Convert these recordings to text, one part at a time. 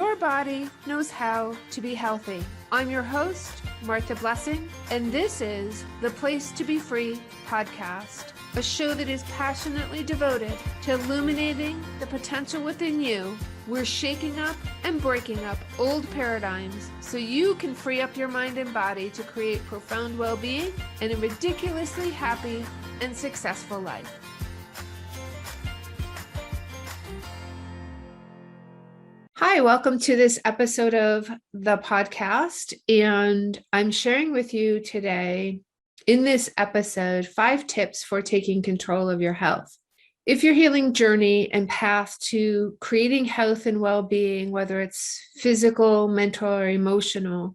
Your body knows how to be healthy. I'm your host, Martha Blessing, and this is the Place to Be Free podcast, a show that is passionately devoted to illuminating the potential within you. We're shaking up and breaking up old paradigms so you can free up your mind and body to create profound well-being and a ridiculously happy and successful life. Hi, welcome to this episode of the podcast. And I'm sharing with you today in this episode 5 tips for taking control of your health. If your healing journey and path to creating health and well-being, whether it's physical, mental, or emotional,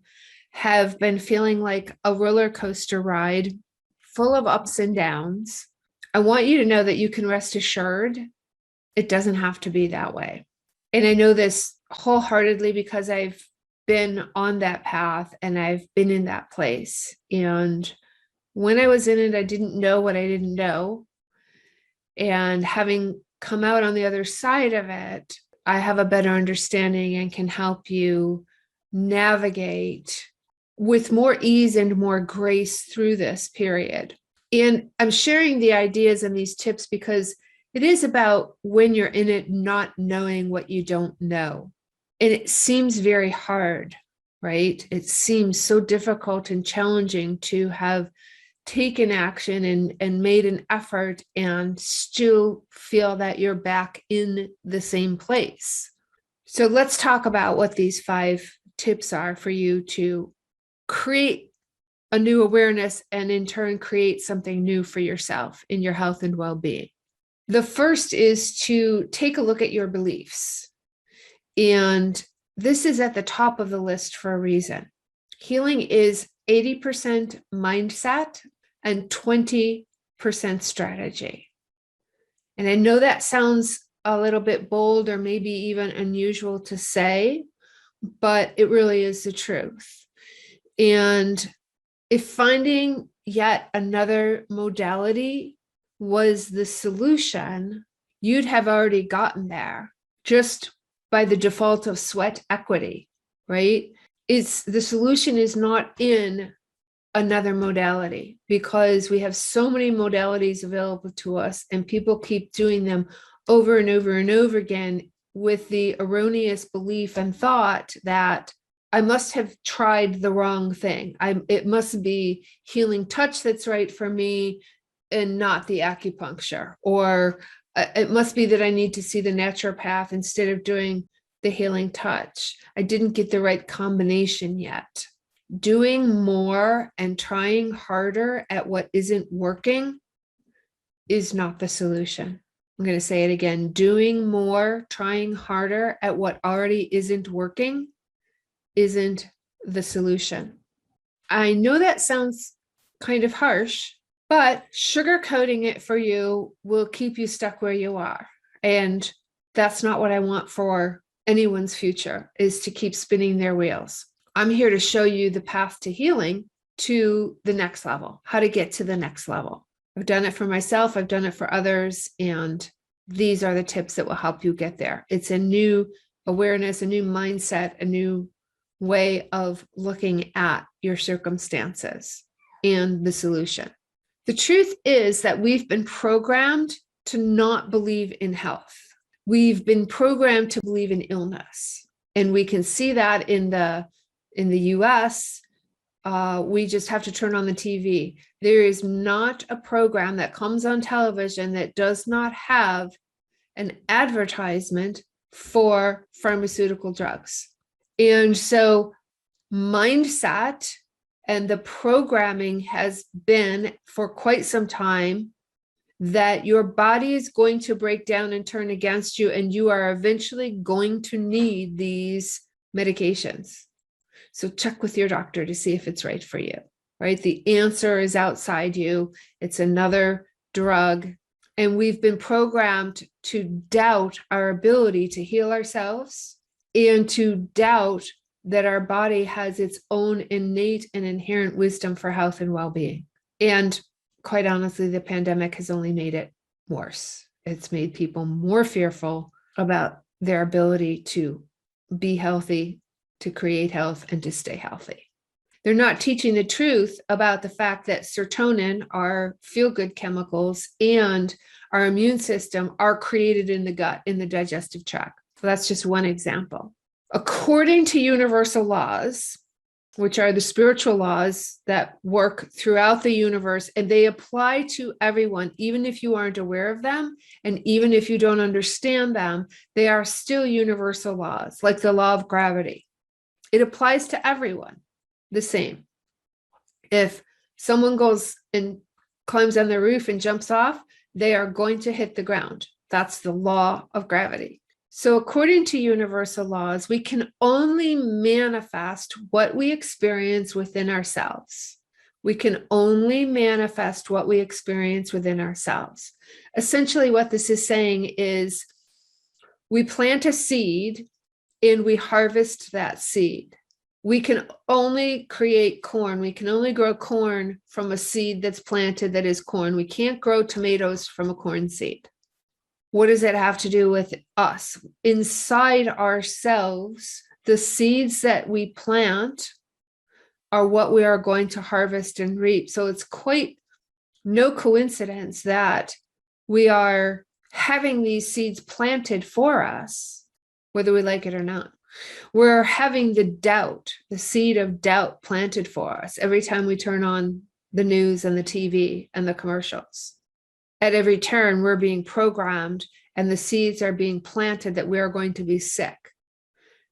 have been feeling like a roller coaster ride full of ups and downs, I want you to know that you can rest assured it doesn't have to be that way. And I know this wholeheartedly because I've been on that path and I've been in that place. And when I was in it, I didn't know what I didn't know. And having come out on the other side of it, I have a better understanding and can help you navigate with more ease and more grace through this period. And I'm sharing the ideas and these tips because it is about when you're in it, not knowing what you don't know. And it seems very hard, right? It seems so difficult and challenging to have taken action and made an effort and still feel that you're back in the same place. So let's talk about what these 5 tips are for you to create a new awareness and in turn create something new for yourself in your health and well-being. The first is to take a look at your beliefs. And this is at the top of the list for a reason. Healing is 80% mindset and 20% strategy. And I know that sounds a little bit bold or maybe even unusual to say, but it really is the truth. And if finding yet another modality was the solution, you'd have already gotten there just by the default of sweat equity, right? The solution is not in another modality because we have so many modalities available to us and people keep doing them over and over and over again with the erroneous belief and thought that I must have tried the wrong thing. It must be healing touch that's right for me and not the acupuncture, or it must be that I need to see the naturopath instead of doing the healing touch. I didn't get the right combination yet. Doing more and trying harder at what isn't working is not the solution. I'm going to say it again. Doing more, trying harder at what already isn't working isn't the solution. I know that sounds kind of harsh, but sugarcoating it for you will keep you stuck where you are. And that's not what I want for anyone's future, is to keep spinning their wheels. I'm here to show you the path to healing to the next level, how to get to the next level. I've done it for myself. I've done it for others. And these are the tips that will help you get there. It's a new awareness, a new mindset, a new way of looking at your circumstances and the solution. The truth is that we've been programmed to not believe in health. We've been programmed to believe in illness. And we can see that in the US. We just have to turn on the TV. There is not a program that comes on television that does not have an advertisement for pharmaceutical drugs. And so mindset and the programming has been for quite some time that your body is going to break down and turn against you, and you are eventually going to need these medications. So check with your doctor to see if it's right for you, right? The answer is outside you. It's another drug. And we've been programmed to doubt our ability to heal ourselves and to doubt that our body has its own innate and inherent wisdom for health and well-being. And quite honestly, the pandemic has only made it worse. It's made people more fearful about their ability to be healthy, to create health, and to stay healthy. They're not teaching the truth about the fact that serotonin, our feel-good chemicals, and our immune system are created in the gut, in the digestive tract. So that's just one example. According to universal laws, which are the spiritual laws that work throughout the universe, and they apply to everyone, even if you aren't aware of them, and even if you don't understand them, they are still universal laws, like the law of gravity. It applies to everyone the same. If someone goes and climbs on the roof and jumps off, they are going to hit the ground. That's the law of gravity. So according to universal laws, we can only manifest what we experience within ourselves. We can only manifest what we experience within ourselves. Essentially, what this is saying is we plant a seed and we harvest that seed. We can only create corn. We can only grow corn from a seed that's planted that is corn. We can't grow tomatoes from a corn seed. What does it have to do with us? Inside ourselves, the seeds that we plant are what we are going to harvest and reap. So it's quite no coincidence that we are having these seeds planted for us, whether we like it or not. We're having the doubt, the seed of doubt planted for us every time we turn on the news and the TV and the commercials. At every turn, we're being programmed and the seeds are being planted that we are going to be sick,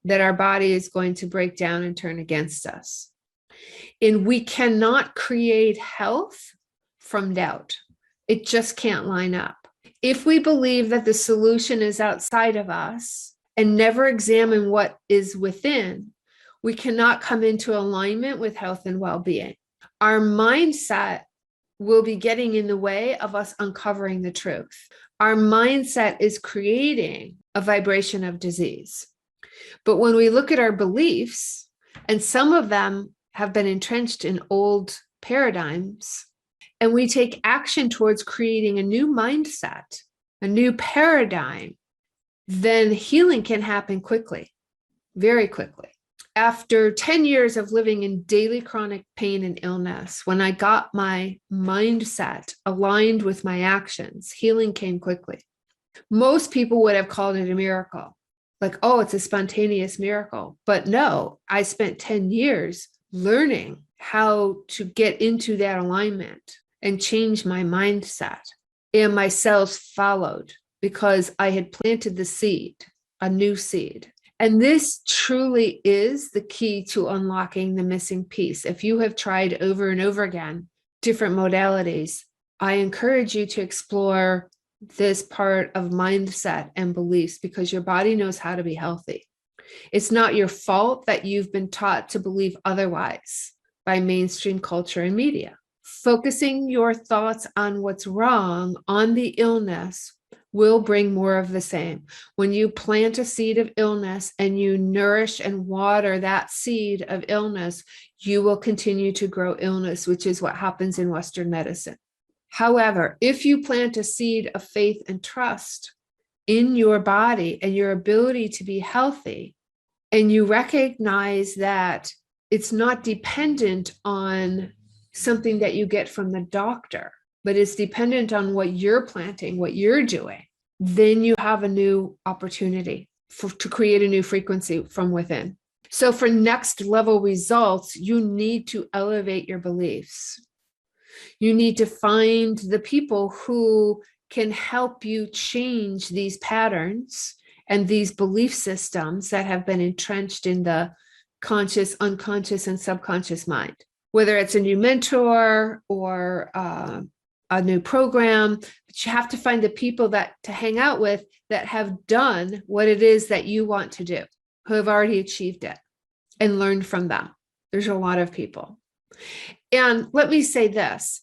that our body is going to break down and turn against us. And we cannot create health from doubt. It just can't line up. If we believe that the solution is outside of us and never examine what is within, we cannot come into alignment with health and well-being. Our mindset will be getting in the way of us uncovering the truth. Our mindset is creating a vibration of disease. But when we look at our beliefs, and some of them have been entrenched in old paradigms, and we take action towards creating a new mindset, a new paradigm, then healing can happen quickly, very quickly. After 10 years of living in daily chronic pain and illness, when I got my mindset aligned with my actions, healing came quickly. Most people would have called it a miracle, like, oh, it's a spontaneous miracle. But no, I spent 10 years learning how to get into that alignment and change my mindset. And my cells followed because I had planted the seed, a new seed. And this truly is the key to unlocking the missing piece. If you have tried over and over again different modalities, I encourage you to explore this part of mindset and beliefs because your body knows how to be healthy. It's not your fault that you've been taught to believe otherwise by mainstream culture and media. Focusing your thoughts on what's wrong, on the illness, will bring more of the same. When you plant a seed of illness and you nourish and water that seed of illness, you will continue to grow illness, which is what happens in Western medicine. However, if you plant a seed of faith and trust in your body and your ability to be healthy, and you recognize that it's not dependent on something that you get from the doctor, but it's dependent on what you're planting, what you're doing, then you have a new opportunity to create a new frequency from within. So for next level results, you need to elevate your beliefs. You need to find the people who can help you change these patterns and these belief systems that have been entrenched in the conscious, unconscious, and subconscious mind. Whether it's a new mentor or a new program, but you have to find the people to hang out with that have done what it is that you want to do, who have already achieved it, and learned from them. There's a lot of people. And let me say this,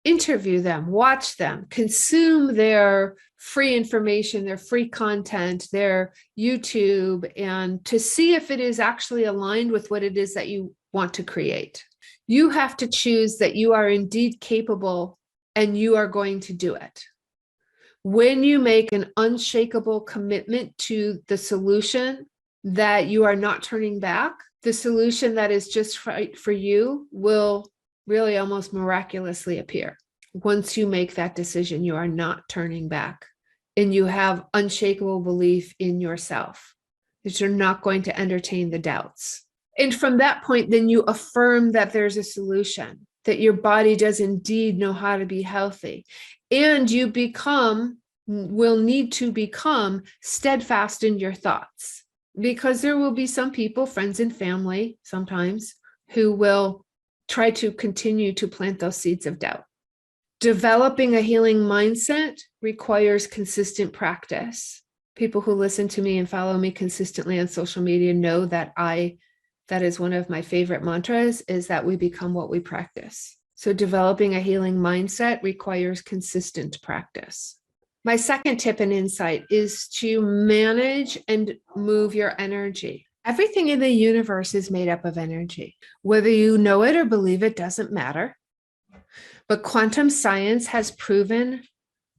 interview them, watch them, consume their free information, their free content, their YouTube, and to see if it is actually aligned with what it is that you want to create. You have to choose that you are indeed capable and you are going to do it. When you make an unshakable commitment to the solution, that you are not turning back, the solution that is just right for you will really almost miraculously appear. Once you make that decision, you are not turning back, and you have unshakable belief in yourself that you're not going to entertain the doubts. And from that point, then you affirm that there's a solution, that your body does indeed know how to be healthy. And you will need to become steadfast in your thoughts, because there will be some people, friends and family sometimes, who will try to continue to plant those seeds of doubt. Developing a healing mindset requires consistent practice. People who listen to me and follow me consistently on social media know that that is one of my favorite mantras, is that we become what we practice. So developing a healing mindset requires consistent practice. My second tip and insight is to manage and move your energy. Everything in the universe is made up of energy. Whether you know it or believe it doesn't matter. But quantum science has proven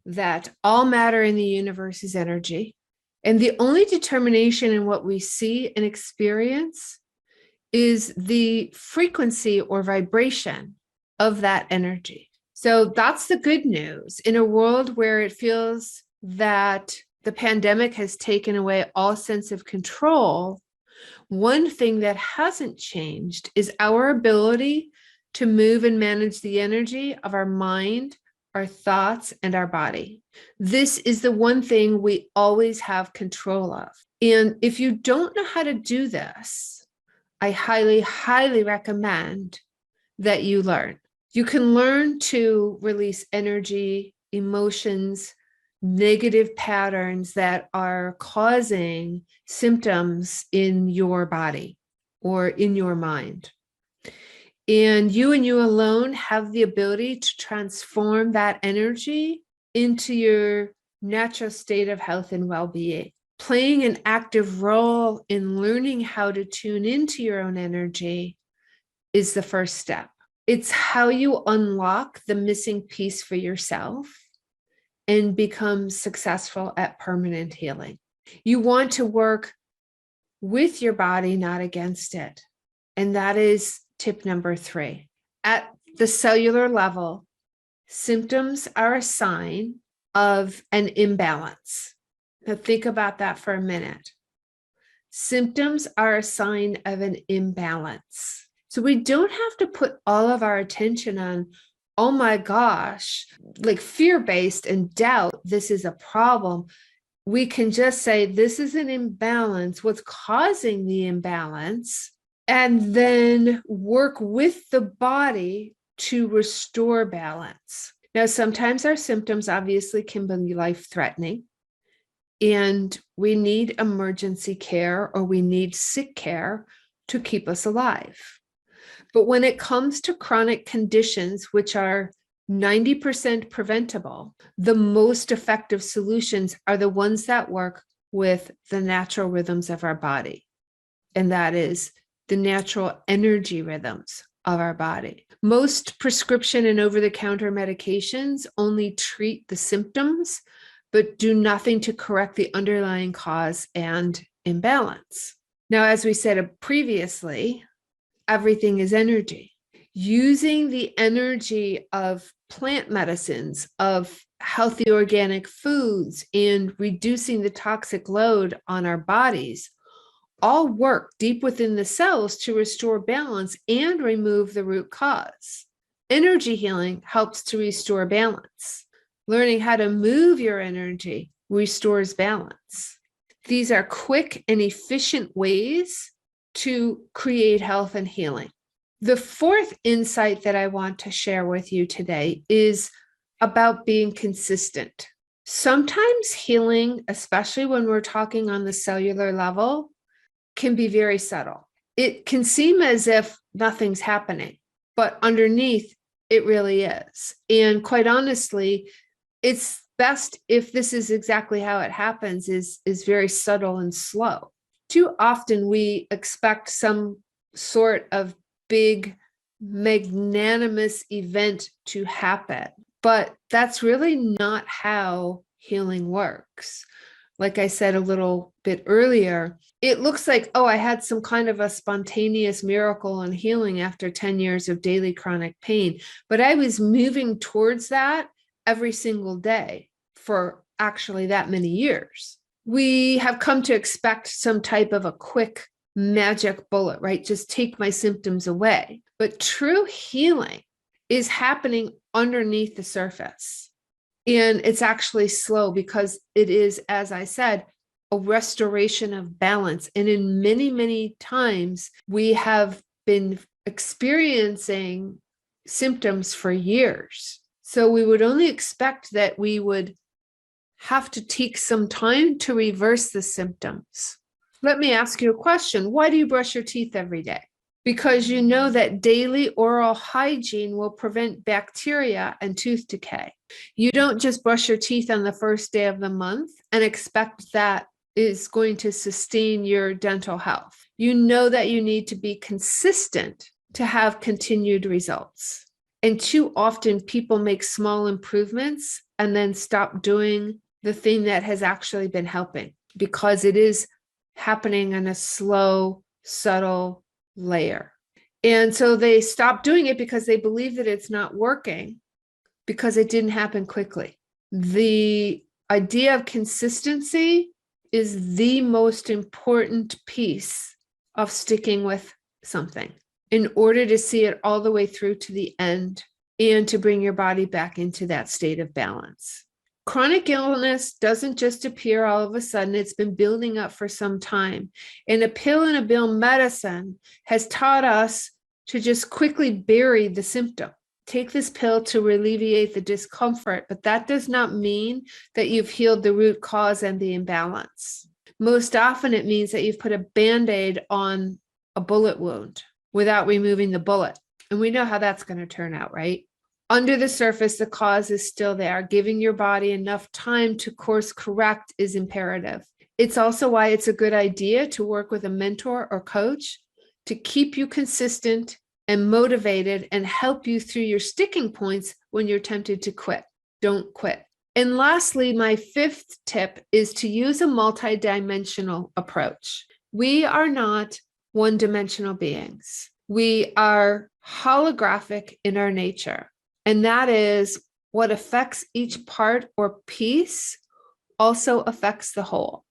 that all matter in the universe is energy. And the only determination in what we see and experience is the frequency or vibration of that energy. So that's the good news. In a world where it feels that the pandemic has taken away all sense of control, one thing that hasn't changed is our ability to move and manage the energy of our mind, our thoughts, and our body. This is the one thing we always have control of. And if you don't know how to do this, I highly, highly recommend that you learn. You can learn to release energy, emotions, negative patterns that are causing symptoms in your body or in your mind. And you alone have the ability to transform that energy into your natural state of health and well-being. Playing an active role in learning how to tune into your own energy is the first step. It's how you unlock the missing piece for yourself and become successful at permanent healing. You want to work with your body, not against it. And that is tip number 3. At the cellular level, symptoms are a sign of an imbalance. Now think about that for a minute. Symptoms are a sign of an imbalance. So we don't have to put all of our attention on, oh my gosh, like fear-based and doubt, this is a problem. We can just say, this is an imbalance. What's causing the imbalance? And then work with the body to restore balance. Now, sometimes our symptoms obviously can be life-threatening, and we need emergency care or we need sick care to keep us alive. But when it comes to chronic conditions, which are 90% preventable, the most effective solutions are the ones that work with the natural rhythms of our body. And that is the natural energy rhythms of our body. Most prescription and over-the-counter medications only treat the symptoms, but do nothing to correct the underlying cause and imbalance. Now, as we said previously, everything is energy. Using the energy of plant medicines, of healthy organic foods, and reducing the toxic load on our bodies all work deep within the cells to restore balance and remove the root cause. Energy healing helps to restore balance. Learning how to move your energy restores balance. These are quick and efficient ways to create health and healing. The fourth insight that I want to share with you today is about being consistent. Sometimes healing, especially when we're talking on the cellular level, can be very subtle. It can seem as if nothing's happening, but underneath it really is. And quite honestly, it's best if this is exactly how it happens, is very subtle and slow. Too often we expect some sort of big magnanimous event to happen, but that's really not how healing works. like I said a little bit earlier, it looks like, oh, I had some kind of a spontaneous miracle and healing after 10 years of daily chronic pain. But I was moving towards that every single day for actually that many years. We have come to expect some type of a quick magic bullet, right? Just take my symptoms away. But true healing is happening underneath the surface. And it's actually slow because it is, as I said, a restoration of balance. And in many, many times, we have been experiencing symptoms for years. So we would only expect that we would have to take some time to reverse the symptoms. Let me ask you a question. Why do you brush your teeth every day? Because you know that daily oral hygiene will prevent bacteria and tooth decay. You don't just brush your teeth on the first day of the month and expect that is going to sustain your dental health. You know that you need to be consistent to have continued results. And too often people make small improvements and then stop doing the thing that has actually been helping because it is happening on a slow, subtle layer. And so they stop doing it because they believe that it's not working because it didn't happen quickly. The idea of consistency is the most important piece of sticking with something in order to see it all the way through to the end and to bring your body back into that state of balance. Chronic illness doesn't just appear all of a sudden. It's been building up for some time. And a pill and a bill medicine has taught us to just quickly bury the symptom. Take this pill to alleviate the discomfort, but that does not mean that you've healed the root cause and the imbalance. Most often it means that you've put a Band-Aid on a bullet wound without removing the bullet. And we know how that's going to turn out, right? Under the surface, the cause is still there. Giving your body enough time to course correct is imperative. It's also why it's a good idea to work with a mentor or coach to keep you consistent and motivated and help you through your sticking points when you're tempted to quit. Don't quit. And lastly, my fifth tip is to use a multidimensional approach. We are not one-dimensional beings. We are holographic in our nature. And that is what affects each part or piece also affects the whole,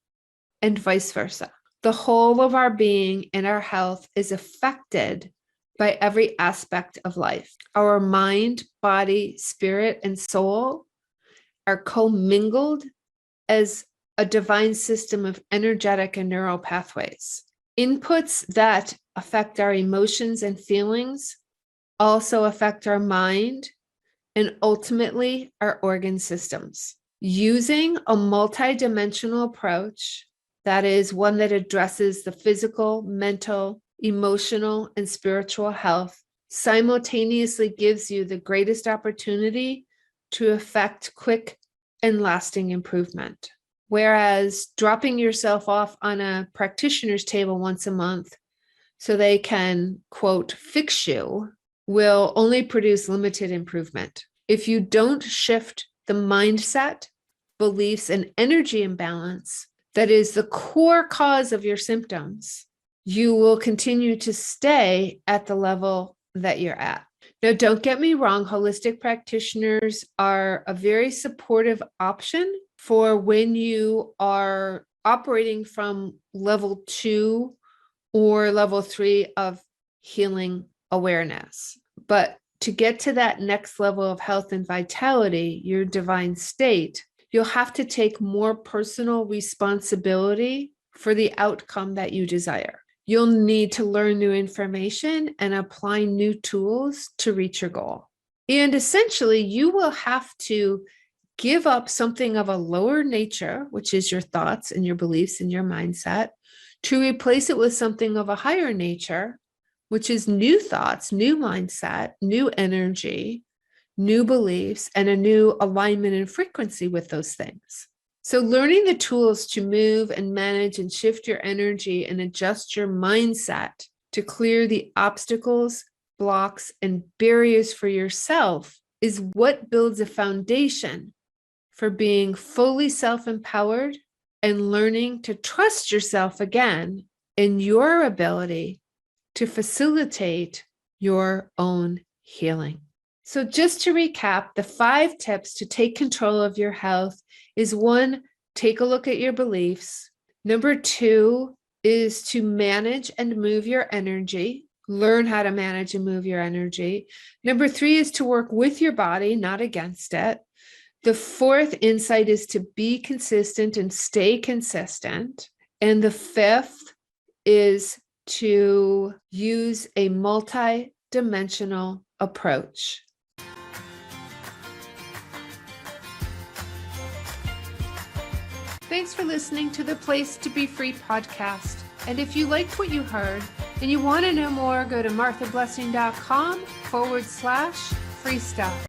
and vice versa. The whole of our being and our health is affected by every aspect of life. Our mind, body, spirit, and soul are commingled as a divine system of energetic and neural pathways. Inputs that affect our emotions and feelings also affect our mind and ultimately our organ systems. Using a multidimensional approach, that is one that addresses the physical, mental, emotional, and spiritual health, simultaneously gives you the greatest opportunity to effect quick and lasting improvement. Whereas dropping yourself off on a practitioner's table once a month so they can, quote, fix you, will only produce limited improvement. If you don't shift the mindset, beliefs, and energy imbalance that is the core cause of your symptoms, you will continue to stay at the level that you're at. Now, don't get me wrong, holistic practitioners are a very supportive option for when you are operating from level 2 or level 3 of healing awareness. But to get to that next level of health and vitality, your divine state, you'll have to take more personal responsibility for the outcome that you desire. You'll need to learn new information and apply new tools to reach your goal. And essentially, you will have to give up something of a lower nature, which is your thoughts and your beliefs and your mindset, to replace it with something of a higher nature, which is new thoughts, new mindset, new energy, new beliefs, and a new alignment and frequency with those things. So learning the tools to move and manage and shift your energy and adjust your mindset to clear the obstacles, blocks, and barriers for yourself is what builds a foundation for being fully self-empowered and learning to trust yourself again in your ability to facilitate your own healing. So just to recap, the 5 tips to take control of your health is 1, take a look at your beliefs. Number 2 is to manage and move your energy. Learn how to manage and move your energy. Number 3 is to work with your body, not against it. The 4th insight is to be consistent and stay consistent. And the 5th is to use a multi-dimensional approach. Thanks for listening to the Place to Be Free podcast. And if you liked what you heard and you want to know more, go to marthablessing.com/free stuff.